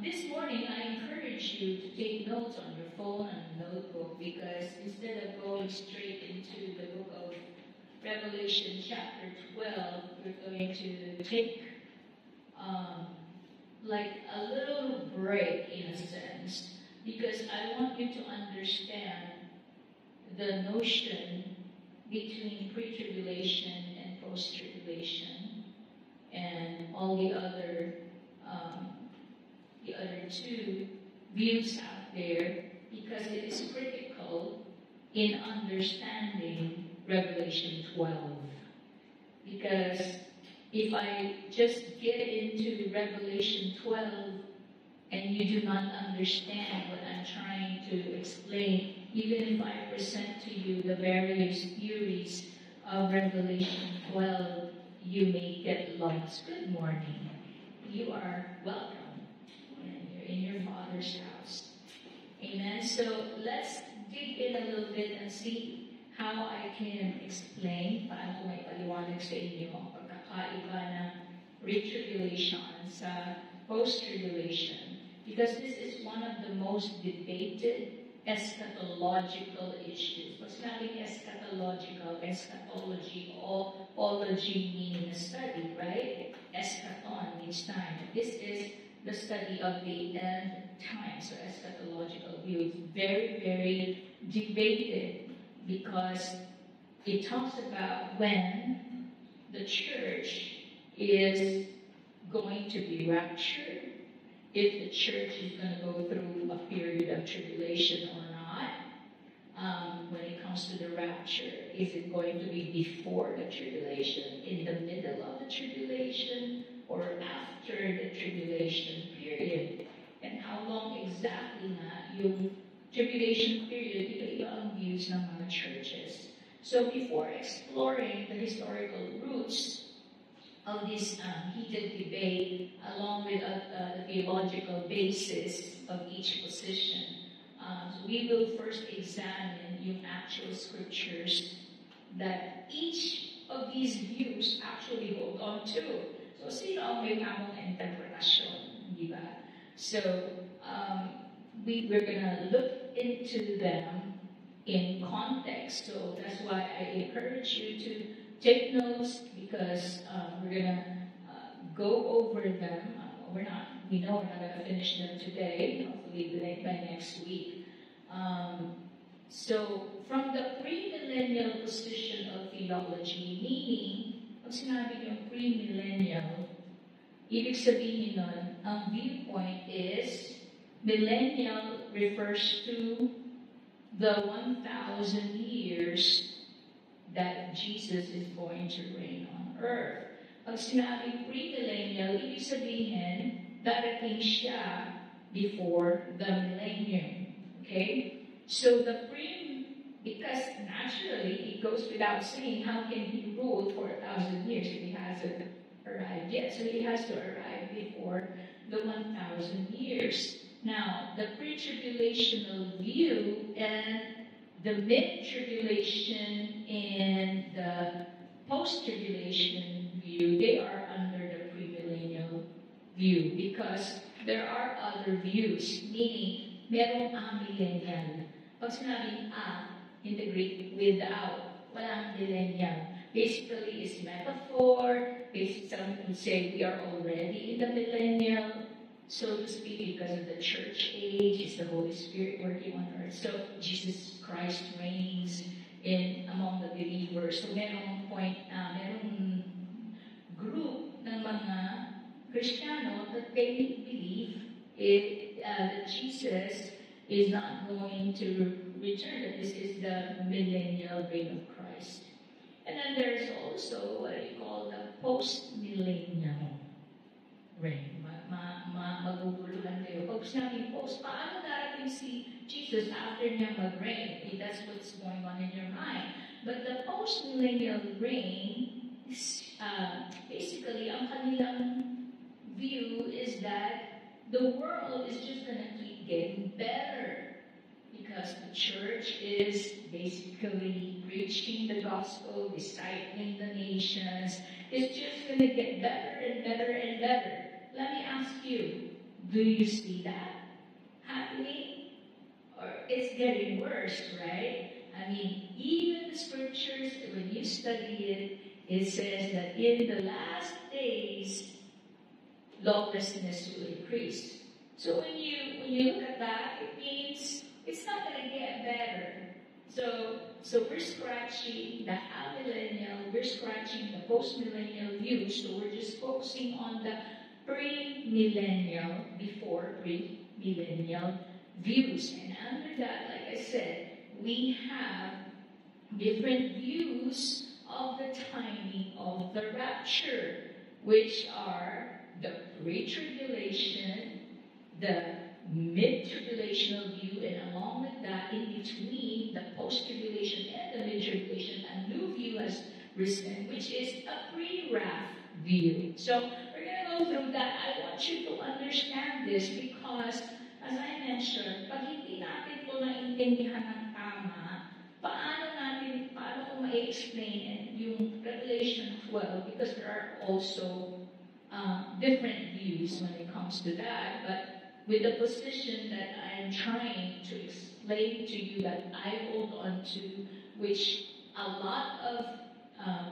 This morning, I encourage you to take notes on your phone and notebook, because instead of going straight into the book of Revelation chapter 12, we're going to take like a little break in a sense, because I want you to understand the notion between pre-tribulation and post-tribulation and all the other two views out there, because it is critical in understanding Revelation 12. Because if I just get into Revelation 12 and you do not understand what I'm trying to explain, even if I present to you the various theories of Revelation 12, you may get lost. Good morning. You are welcome. You're in your Father's house. Amen. So let's dig in a little bit and see how I can explain, paano ko may paliwanag sa inyo ang pagkakaiba ng pre-tribulation sa post-tribulation. Because this is one of the most debated eschatological issues. Pag sinabing eschatological, eschatology, ology meaning a study, right? Eschaton means time. This is the study of the end time. So eschatological view is very, very debated, because it talks about when the church is going to be raptured, if the church is going to go through a period of tribulation or not. When it comes to the rapture, is it going to be before the tribulation, in the middle of the tribulation, or after the tribulation period? And how long exactly na yung tribulation period, iba-iba ang views ng mga churches. So before exploring the historical roots of this heated debate, along with the theological basis of each position, we will first examine yung actual scriptures that each of these views actually hold on to. So sino ang may tamang interpretasyon, di ba? So we're going to look into them in context. So that's why I encourage you to take notes, because we're going to go over them. We know we're not going to finish them today, hopefully by next week. So from the premillennial position of theology, meaning, pag sinabi yung premillennial, ibig sabihin nun, ang viewpoint is, millennial refers to the 1,000 years that Jesus is going to reign on earth. Pag sinabing premillennial, ibig sabihin, darating siya before the millennium. Okay? So because naturally, it goes without saying, how can he rule for 1,000 years if he hasn't arrived yet? So he has to arrive before the 1,000 years. Now, the pre-tribulational view and the mid-tribulation and the post-tribulation view, they are under the premillennial view, because there are other views, meaning merong amillennial. Pag sinabing in the Greek, without, walang millennial. Basically, it's metaphor. Basically, some would say we are already in the millennial, so to speak, because of the church age. Is the Holy Spirit working on earth? So Jesus Christ reigns among the believers. So merong merong group ng mga Kristiyano that they believe that Jesus is not going to return, that this is the millennial reign of Christ. And then there's also what you call the post-millennial reign. Maguguluhan kayo. Pag sinabing post, paano darating si Jesus after niya mag-reign? That's what's going on in your mind. But the post-millennial reign is basically, ang kanilang view is that the world is just going to keep getting better, because the church is basically preaching the gospel, discipling the nations. It's just going to get better and better and better. Let me ask you, Do you see that happening? Or it's getting worse, right? I mean, even the scriptures, when you study it, it says that in the last days, lawlessness will increase. So when you look at that, it means it's not going to get better. So we're scratching the amillennial, we're scratching the post-millennial view, so we're just focusing on the pre-millennial, before pre-millennial views. And under that, like I said, we have different views of the timing of the rapture, which are the pre-tribulation, the mid-tribulational view, and along with that, in between the post-tribulation and the mid-tribulation, a new view has risen, which is a pre-wrath view. So we're going to go through that. I want you to understand this because, as I mentioned, pag hindi natin ito naintindihan ng tama, paano ko ma-explain yung Revelation 12, because there are also different views when it comes to that, but with the position that I'm trying to explain to you that I hold on to, which a lot of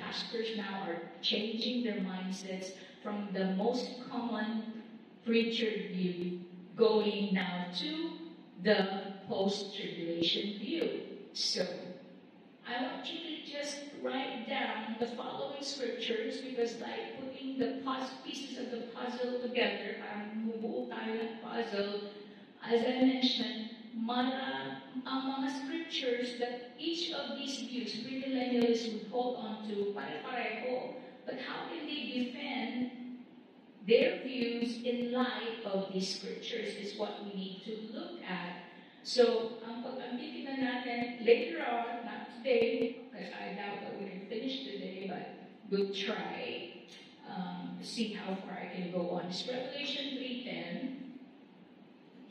pastors now are changing their mindsets from the most common preacher view going now to the post-tribulation view. So, I want you to just write down the following scriptures because like putting the pieces of the puzzle together, bumubuo tayo ng puzzle. As I mentioned, ang mga scriptures that each of these views, premillennialists would hold on to, pare-pareho. But how can they defend their views in light of these scriptures is what we need to look at. So, ang pag-ambitin natin later on, not today, because I doubt that we can finish today, but we'll try to see how far I can go on. It's Revelation 3:10,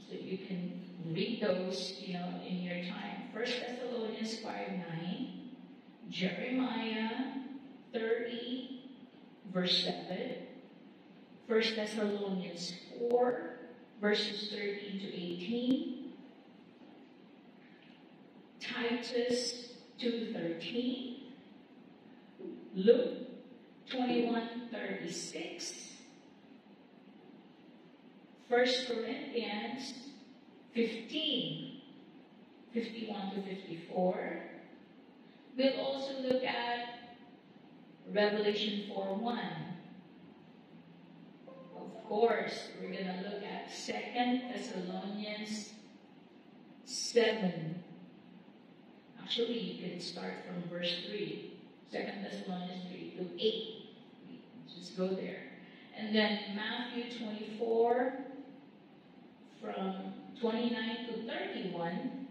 so you can read those, in your time. 1 Thessalonians 5:9, Jeremiah 30, verse 7, 1 Thessalonians 4, verses 13 to 18, Titus 2:13, Luke 21:36, 1 Corinthians 15:51 to 54. We'll also look at Revelation 4:1. Of course, we're going to look at 2 Thessalonians 7. Actually, you can start from verse 3. 2 Thessalonians 3 to 8. Just go there. And then Matthew 24 from 29 to 31.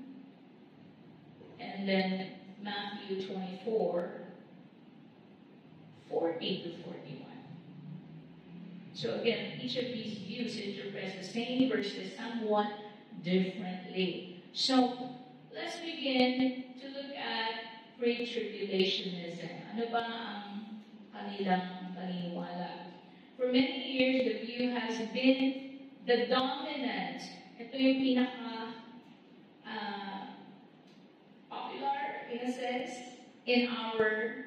And then Matthew 24, 40 to 41. So again, each of these views interprets the same verses somewhat differently. So let's begin to look at pre-tribulationism. Ano ba ang kanilang paniniwala? For many years, the view has been the dominant. Ito yung popular, in a sense, in our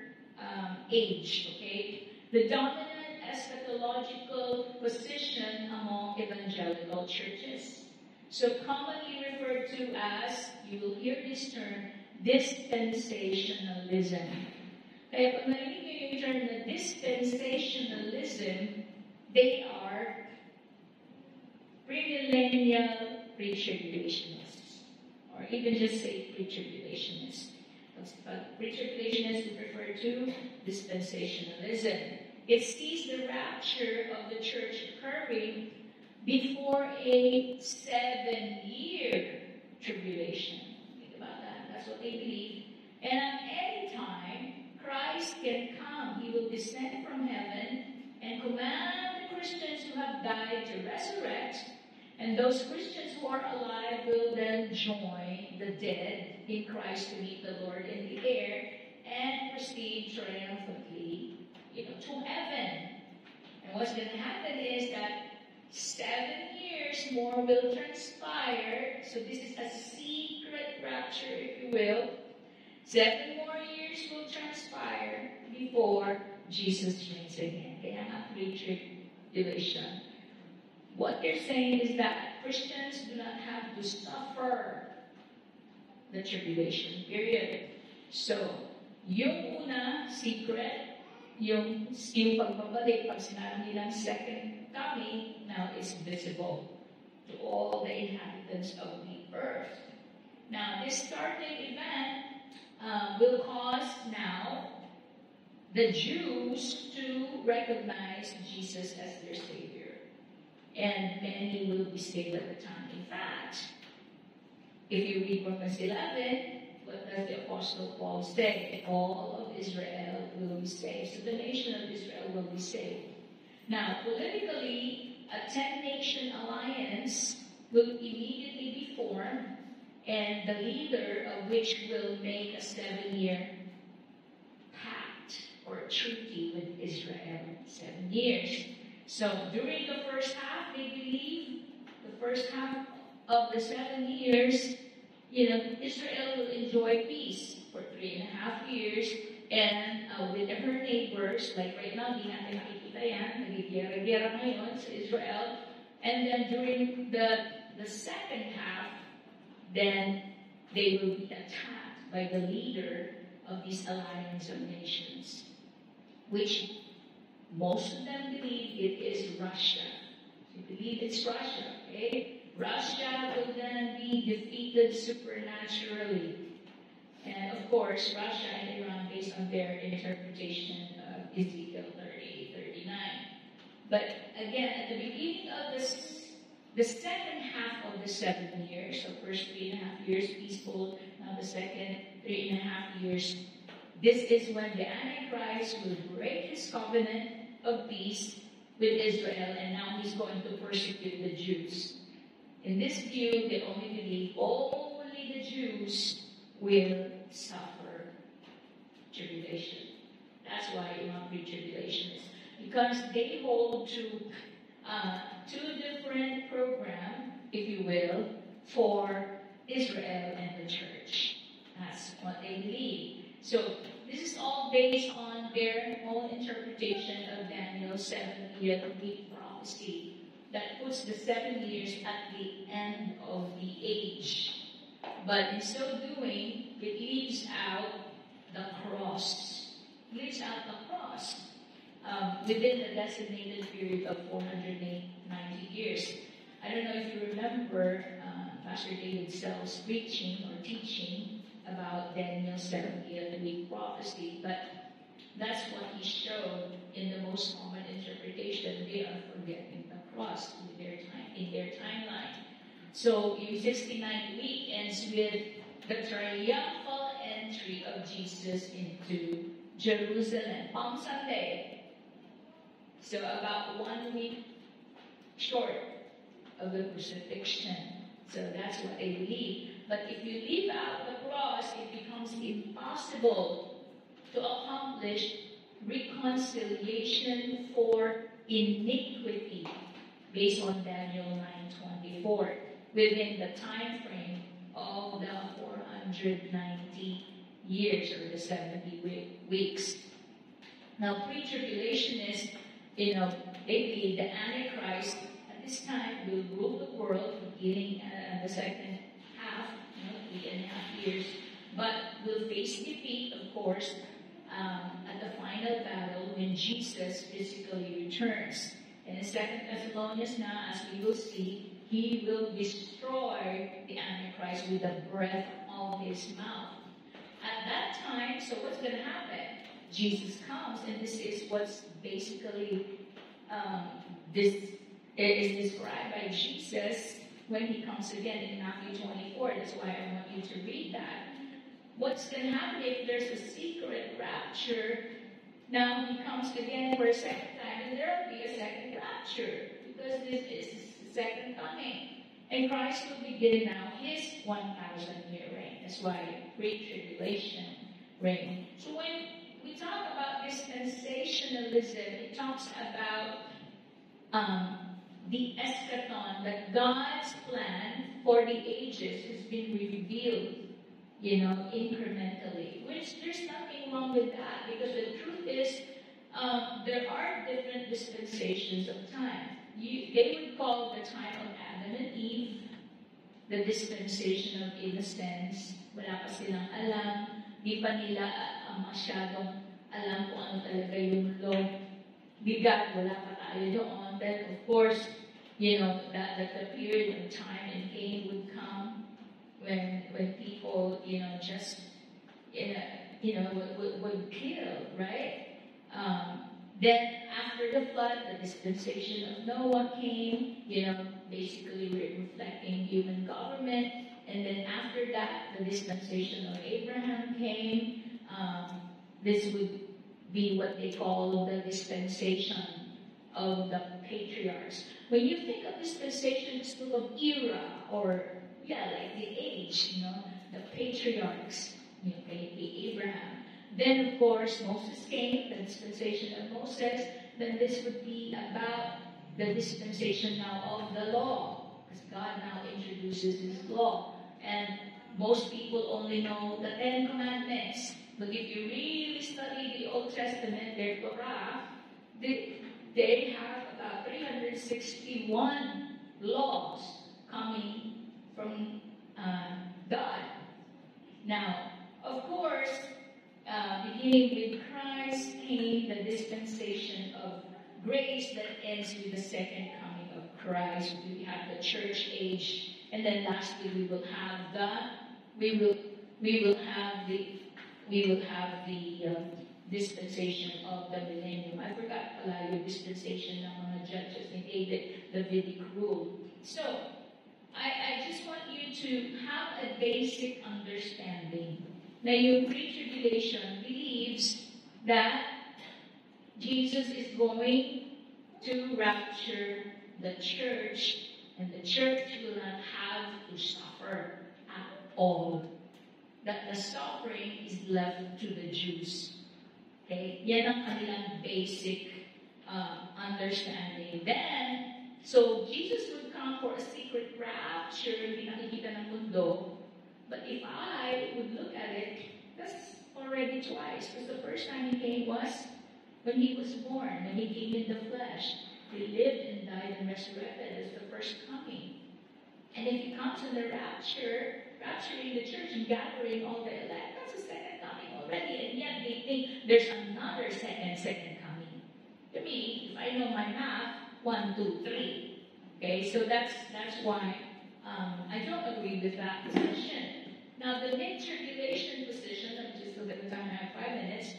age, okay? The dominant eschatological position among evangelical churches. So commonly referred to as, you will hear this term, dispensationalism. Kaya pag narinig nyo yung term na dispensationalism, they are premillennial pre-tribulationists. Or even just say pre-tribulationists. Pre-tribulationists would refer to dispensationalism. It sees the rapture of the church occurring before a 7-year tribulation. Think about that. That's what they believe. And at any time, Christ can come. He will descend from heaven and command the Christians who have died to resurrect. And those Christians who are alive will then join the dead in Christ to meet the Lord in the air and proceed triumphantly, to heaven. And what's going to happen is that 7 years more will transpire. So this is a secret rapture, if you will. 7 more years will transpire before Jesus reigns again. Kaya nga pre-tribulation. What they're saying is that Christians do not have to suffer the tribulation period. So, yung una, secret, yung pagbabalik, pag sinabi nilang second coming, now is visible to all the inhabitants of the earth. Now, this startling event will cause now the Jews to recognize Jesus as their Savior. And many will be saved at the time. In fact, if you read Romans 11, what does the Apostle Paul say? All of Israel will be saved. So the nation of Israel will be saved. Now, politically, a 10-nation alliance will immediately be formed, and the leader of which will make a 7-year pact or treaty with Israel. 7 years. So during the first half, they believe, the first half of the 7 years, Israel will enjoy peace for 3.5 years, and with her neighbors, like right now, di natin nakikita yan, nagigiyara-giyara ngayon sa Israel. And then during the second half, then they will be attacked by the leader of this alliance of nations, which most of them believe it is Russia. They believe it's Russia, okay? Russia will then be defeated supernaturally. And of course, Russia and Iran, based on their interpretation of Ezekiel 38-39. But again, at the beginning of the second half of the 7 years, so first 3.5 years peaceful, now the second 3.5 years, this is when the Antichrist will break his covenant of peace with Israel, and now he's going to persecute the Jews. In this view, they only believe only the Jews will suffer tribulation. That's why Imam pre-tribulationists, because they hold to two different programs, if you will, for Israel and the church. That's what they believe. So this is all based on their own interpretation of Daniel's 7-year-week prophecy that puts the 7 years at the end of the age. But in so doing, it leaves out the cross. It leaves out the cross within the designated period of 490 years. I don't know if you remember Pastor David Sell's preaching or teaching about Daniel's 7-year-week prophecy, but that's what he showed in the most common interpretation. They are forgetting the cross in their timeline. So in 69 week ends with the triumphal entry of Jesus into Jerusalem, Palm Sunday. So about 1 week short of the crucifixion. So that's what they believe. But if you leave out the cross, it becomes impossible to accomplish reconciliation for iniquity based on Daniel 9:24 within the time frame of the 490 years or the 70 weeks. Now, pre-tribulationists, they believe the Antichrist at this time will rule the world beginning the second half, 3.5 years, but will face defeat, of course, at the final battle when Jesus physically returns. And in 2 Thessalonians now, as we will see, he will destroy the Antichrist with the breath of his mouth. At that time, so what's going to happen? Jesus comes, and this is what's basically this is described by Jesus when he comes again in Matthew 24. That's why I want you to read that. What's going to happen if there's a secret rapture? Now he comes again for a second time, and there will be a second rapture because this is the second coming. And Christ will begin now his 1,000-year reign. That's why pre-tribulation reign. So when we talk about dispensationalism, it talks about the eschaton, that God's plan for the ages has been revealed, incrementally. Which there's nothing wrong with that, because the truth is, there are different dispensations of time. They would call the time of Adam and Eve the dispensation of innocence. Wala pa silang alam, di pa nila masyadong alam kung ano talaga yung law. Bigat, wala pa tayo doon. Then, of course, that the period of time and pain would come when people, just, would kill, right? Then, after the flood, the dispensation of Noah came, basically reflecting human government. And then after that, the dispensation of Abraham came. This would be what they call the dispensation of the patriarchs. When you think of dispensation, just think of era, or, like the age, the patriarchs, the Abraham. Then, of course, Moses came, the dispensation of Moses. Then this would be about the dispensation now of the law, because God now introduces His law. And most people only know the Ten Commandments. But if you really study the Old Testament, their Torah, they have about 361 laws coming from God. Now, of course, beginning with Christ came the dispensation of grace that ends with the second coming of Christ. We have the church age, and then lastly we will have the dispensation of the millennium. I forgot pala yung dispensation ng mga judges ni David, the Davidic rule. So, I just want you to have a basic understanding. Now, yung pre-tribulation believes that Jesus is going to rapture the church, and the church will not have to suffer at all. That the suffering is left to the Jews. Okay? Yan ang kanilang basic understanding. Then, so Jesus would come for a secret rapture, hindi nakikita ng mundo. But if I would look at it, that's already twice. Because the first time He came was when He was born, when He came in the flesh. He lived and died and resurrected as the first coming. And if He comes in the rapturing the church and gathering all the elect, that's the second coming already. And yet they think there's another second coming. To me, if I know my math, 1, 2, 3. Okay, so that's why I don't agree with that position. Now, the mid-tribulation position, just so that the time I have 5 minutes.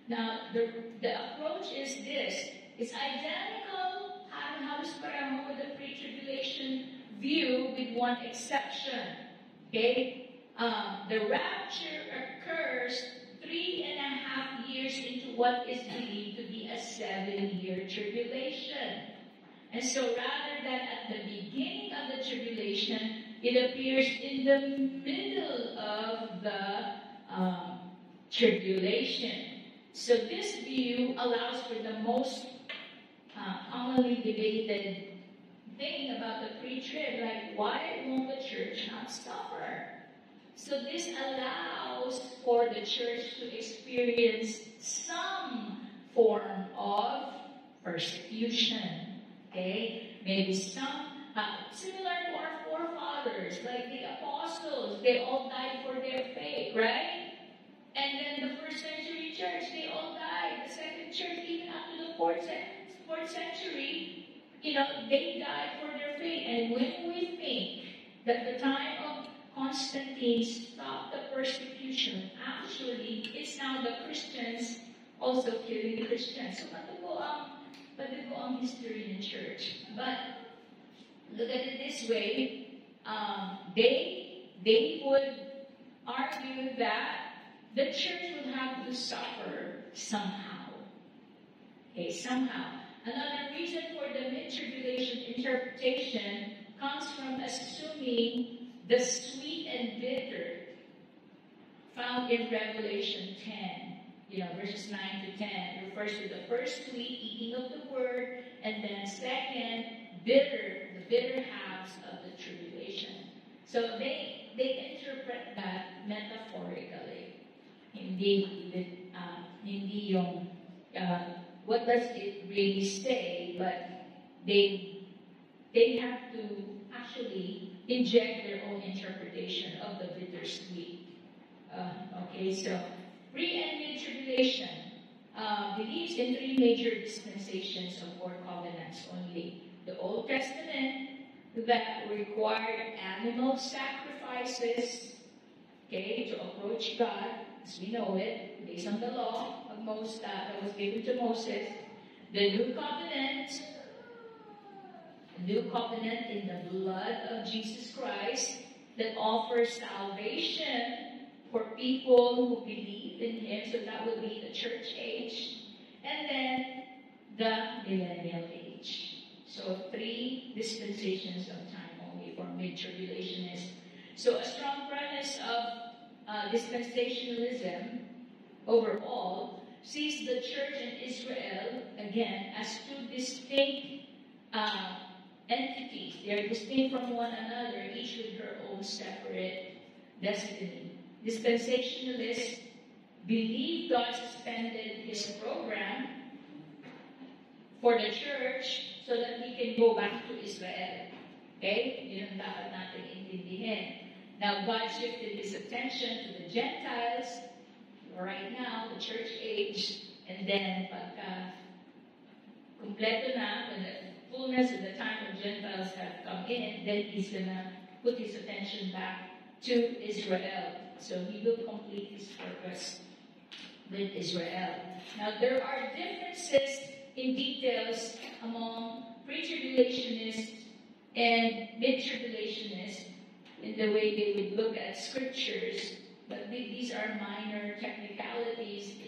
Now, the approach is this. It's identical, halos pareho with the pre-tribulation view, with one exception. Okay? The rapture occurs 3.5 years into what is believed to be a 7-year tribulation. And so rather than at the beginning of the tribulation, it appears in the middle of the tribulation. So this view allows for the most commonly debated thing about the pre-trib, like why won't the church not suffer? So this allows for the church to experience some form of persecution. Okay? Maybe some, similar to our forefathers, like the apostles, they all died for their faith, right? And then the first century church, they all died. The second church, even up to the fourth century, they died for their faith. And when we think that the time of Constantine stopped the persecution, actually, it's now the Christians also killing the Christians. So, bago ang history in the church. But, look at it this way, they would argue that the church would have to suffer somehow. Okay, somehow. Another reason for the mid-tribulation interpretation comes from assuming the sweet and bitter found in Revelation 10, verses 9 to 10. It refers to the first sweet, eating of the word, and then second, the bitter halves of the tribulation. So they interpret that metaphorically. Hindi yung what does it really say, but they have to actually inject their own interpretation of the bittersweet. Okay, so pre and mid tribulation believes in three major dispensations of four covenants only. The Old Testament that required animal sacrifices, okay, to approach God as we know it, based on the law of Moses that was given to Moses. The New Covenant in the blood of Jesus Christ that offers salvation for people who believe in Him. So that would be the church age. And then the millennial age. So three dispensations of time only for mid-tribulationists. So a strong premise of dispensationalism overall sees the church in Israel, again, as two distinct entities. They are distinct from one another, each with her own separate destiny. Dispensationalists believe God suspended His program for the church so that we can go back to Israel. Okay? Yun ang dapat natin intindihin. Now, God shifted His attention to the Gentiles right now, the church age, and then pagka kumpleto na, when the fullness of the time of Gentiles have come in, then He's gonna put His attention back to Israel. So He will complete His purpose with Israel. Now, there are differences in details among pre-tribulationists and mid-tribulationists in the way they would look at scriptures, but these are minor technicalities,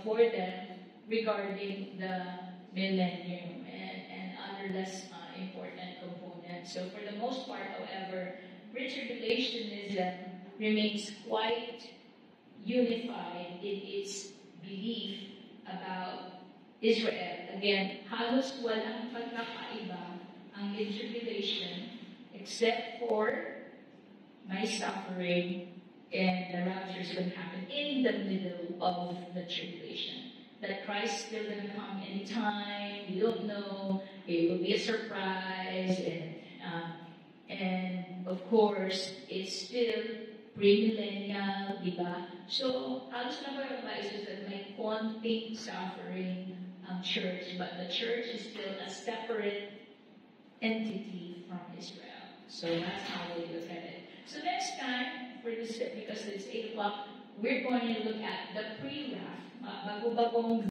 for them regarding the millennium and other less important components. So for the most part, however, pre-tribulationism remains quite unified in its belief about Israel. Again, halos walang pagkakaiba ang mid-tribulation except for my suffering and the rapture is going to happen in the middle of the tribulation. That Christ is still going to come anytime. We don't know. It will be a surprise. And of course, it's still premillennial, diba? So, halos na ba that may konting suffering ang church, but the church is still a separate entity from Israel. So that's how we look at it. So next time, for this, because it's 8 o'clock, we're going to look at the pre-wrath. Bago-bagong